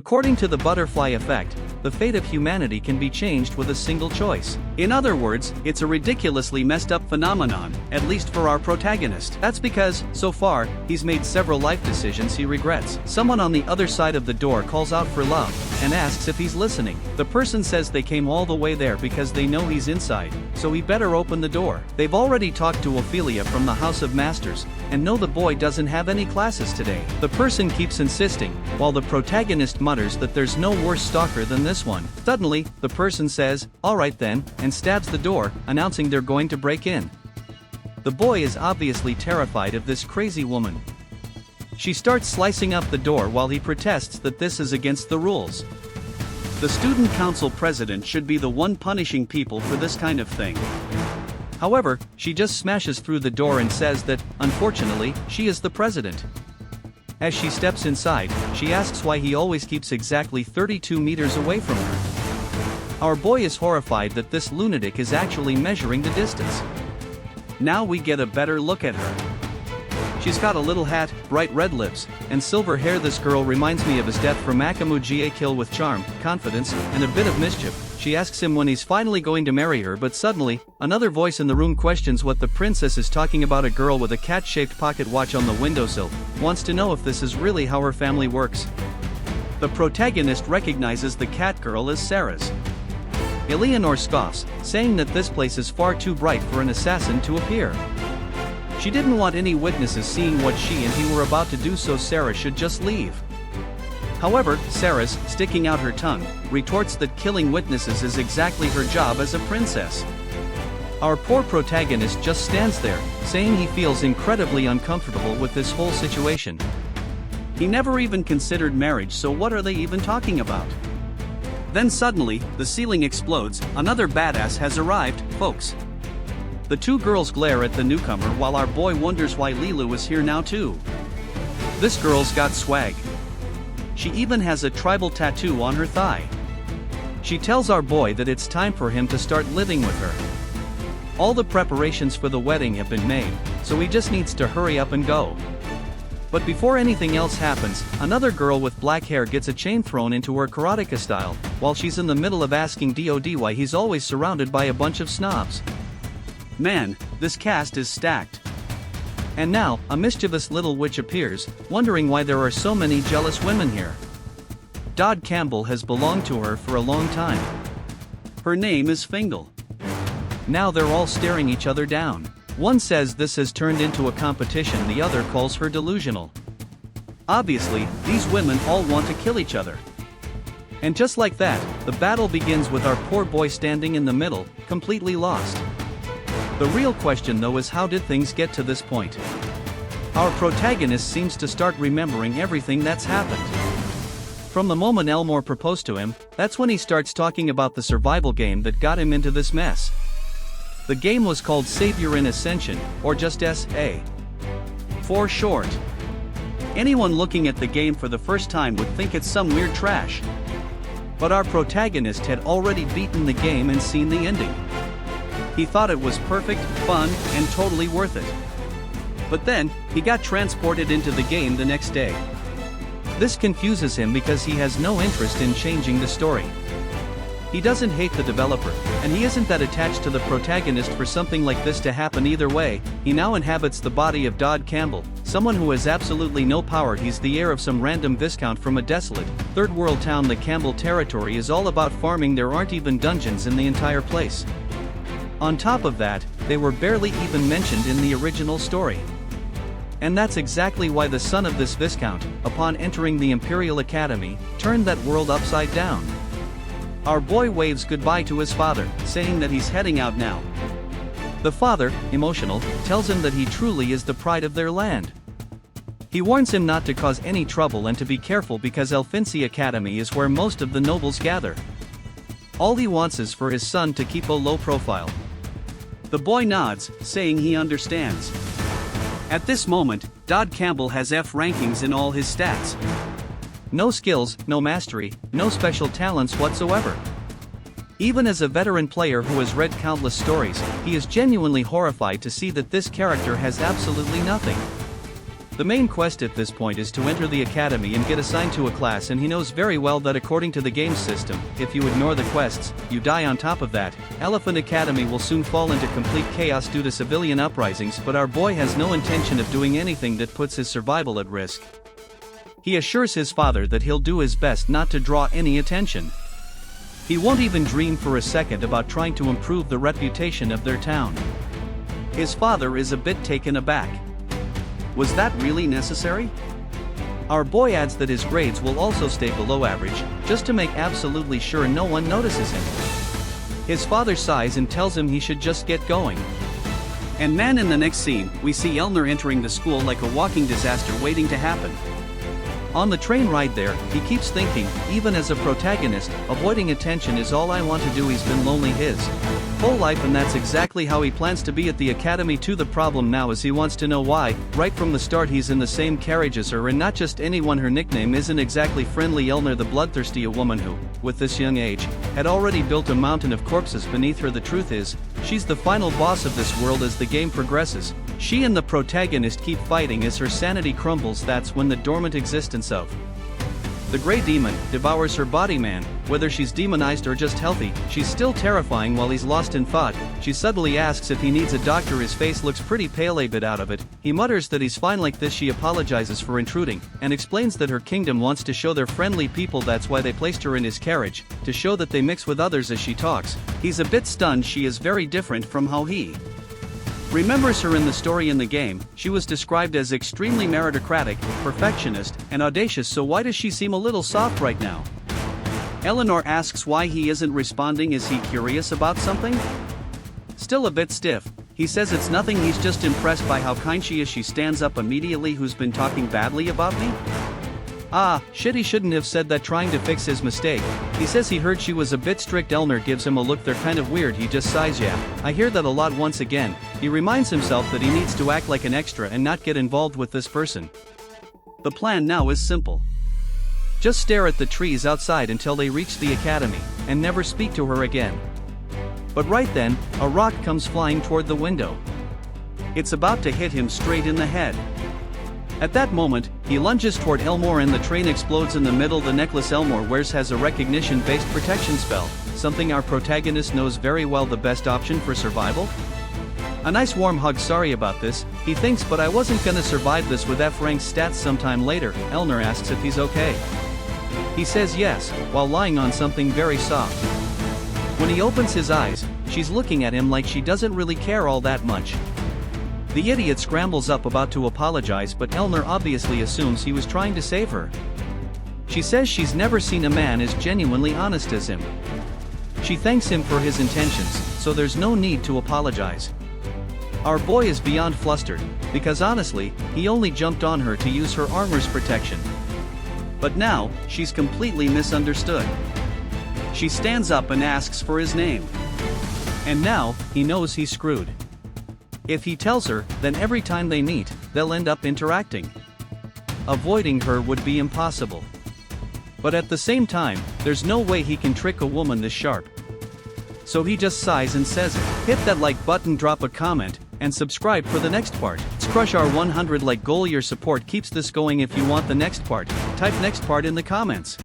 According to the butterfly effect, the fate of humanity can be changed with a single choice. In other words, it's a ridiculously messed up phenomenon, at least for our protagonist. That's because, so far, he's made several life decisions he regrets. Someone on the other side of the door calls out for love, and asks if he's listening. The person says they came all the way there because they know he's inside, so he better open the door. They've already talked to Ophelia from the House of Masters, and know the boy doesn't have any classes today. The person keeps insisting, while the protagonist mutters that there's no worse stalker than this one. Suddenly, the person says, "Alright then," and stabs the door, announcing they're going to break in. The boy is obviously terrified of this crazy woman. She starts slicing up the door while he protests that this is against the rules. The student council president should be the one punishing people for this kind of thing. However, she just smashes through the door and says that, unfortunately, she is the president. As she steps inside, she asks why he always keeps exactly 32 meters away from her. Our boy is horrified that this lunatic is actually measuring the distance. Now we get a better look at her. She's got a little hat, bright red lips, and silver hair. This girl reminds me of his death from Akamuji Kill with charm, confidence, and a bit of mischief. She asks him when he's finally going to marry her, but suddenly, another voice in the room questions what the princess is talking about. A girl with a cat-shaped pocket watch on the windowsill wants to know if this is really how her family works. The protagonist recognizes the cat girl as Sarah's. Eleanor scoffs, saying that this place is far too bright for an assassin to appear. She didn't want any witnesses seeing what she and he were about to do, so Sarah should just leave. However, Sarah's, sticking out her tongue, retorts that killing witnesses is exactly her job as a princess. Our poor protagonist just stands there, saying he feels incredibly uncomfortable with this whole situation. He never even considered marriage, so what are they even talking about? Then suddenly, the ceiling explodes. Another badass has arrived, folks. The two girls glare at the newcomer while our boy wonders why Lilu is here now too. This girl's got swag. She even has a tribal tattoo on her thigh. She tells our boy that it's time for him to start living with her. All the preparations for the wedding have been made, so he just needs to hurry up and go. But before anything else happens, another girl with black hair gets a chain thrown into her karateka style, while she's in the middle of asking DOD why he's always surrounded by a bunch of snobs. Man, this cast is stacked. And now, a mischievous little witch appears, wondering why there are so many jealous women here. Dodd Campbell has belonged to her for a long time. Her name is Fingal. Now they're all staring each other down. One says this has turned into a competition, the other calls her delusional. Obviously, these women all want to kill each other. And just like that, the battle begins with our poor boy standing in the middle, completely lost. The real question though is, how did things get to this point? Our protagonist seems to start remembering everything that's happened. From the moment Elmore proposed to him, that's when he starts talking about the survival game that got him into this mess. The game was called Savior in Ascension, or just SA. For short. Anyone looking at the game for the first time would think it's some weird trash. But our protagonist had already beaten the game and seen the ending. He thought it was perfect, fun, and totally worth it. But then, he got transported into the game the next day. This confuses him because he has no interest in changing the story. He doesn't hate the developer, and he isn't that attached to the protagonist for something like this to happen either way. He now inhabits the body of Dodd Campbell, someone who has absolutely no power. He's the heir of some random viscount from a desolate, third world town. The Campbell territory is all about farming. There aren't even dungeons in the entire place. On top of that, they were barely even mentioned in the original story. And that's exactly why the son of this viscount, upon entering the Imperial Academy, turned that world upside down. Our boy waves goodbye to his father, saying that he's heading out now. The father, emotional, tells him that he truly is the pride of their land. He warns him not to cause any trouble and to be careful because Elfincy Academy is where most of the nobles gather. All he wants is for his son to keep a low profile. The boy nods, saying he understands. At this moment, Dodd Campbell has F rankings in all his stats. No skills, no mastery, no special talents whatsoever. Even as a veteran player who has read countless stories, he is genuinely horrified to see that this character has absolutely nothing. The main quest at this point is to enter the academy and get assigned to a class, and he knows very well that according to the game's system, if you ignore the quests, you die. On top of that, Elephant Academy will soon fall into complete chaos due to civilian uprisings, but our boy has no intention of doing anything that puts his survival at risk. He assures his father that he'll do his best not to draw any attention. He won't even dream for a second about trying to improve the reputation of their town. His father is a bit taken aback. Was that really necessary? Our boy adds that his grades will also stay below average, just to make absolutely sure no one notices him. His father sighs and tells him he should just get going. And man, in the next scene, we see Elner entering the school like a walking disaster waiting to happen. On the train ride there, he keeps thinking, even as a protagonist, avoiding attention is all I want to do. He's been lonely his whole life, and that's exactly how he plans to be at the academy too. The problem now is he wants to know why. Right from the start he's in the same carriage as her, and not just anyone. Her nickname isn't exactly friendly. Elner the Bloodthirsty, a woman who, with this young age, had already built a mountain of corpses beneath her. The truth is, she's the final boss of this world. As the game progresses, she and the protagonist keep fighting as her sanity crumbles. That's when the dormant existence of the Grey Demon devours her body. Man, whether she's demonized or just healthy, she's still terrifying. While he's lost in thought, she suddenly asks if he needs a doctor. His face looks pretty pale, a bit out of it. He mutters that he's fine like this. She apologizes for intruding, and explains that her kingdom wants to show their friendly people. That's why they placed her in his carriage, to show that they mix with others. As she talks, he's a bit stunned. She is very different from how he remembers her in the story. In the game, she was described as extremely meritocratic, perfectionist, and audacious. So why does she seem a little soft right now? Eleanor asks why he isn't responding. Is he curious about something? Still a bit stiff, he says it's nothing. He's just impressed by how kind she is. She stands up immediately. Who's been talking badly about me? Ah, shit, he shouldn't have said that. Trying to fix his mistake, he says he heard she was a bit strict. Elner gives him a look. They're kind of weird. He just sighs. Yeah, I hear that a lot. Once again, he reminds himself that he needs to act like an extra and not get involved with this person. The plan now is simple. Just stare at the trees outside until they reach the academy, and never speak to her again. But right then, a rock comes flying toward the window. It's about to hit him straight in the head. At that moment, he lunges toward Elmore and the train explodes in the middle. The necklace Elmore wears has a recognition-based protection spell, something our protagonist knows very well. The best option for survival? A nice warm hug. Sorry about this, he thinks, but I wasn't gonna survive this with F-rank stats. Sometime later, Elner asks if he's okay. He says yes, while lying on something very soft. When he opens his eyes, she's looking at him like she doesn't really care all that much. The idiot scrambles up, about to apologize, but Elner obviously assumes he was trying to save her. She says she's never seen a man as genuinely honest as him. She thanks him for his intentions, so there's no need to apologize. Our boy is beyond flustered, because honestly, he only jumped on her to use her armor's protection. But now, she's completely misunderstood. She stands up and asks for his name. And now, he knows he's screwed. If he tells her, then every time they meet, they'll end up interacting. Avoiding her would be impossible. But at the same time, there's no way he can trick a woman this sharp. So he just sighs and says it. Hit that like button, drop a comment, and subscribe for the next part. Let's crush our 100 like goal. Your support keeps this going. If you want the next part, type next part in the comments.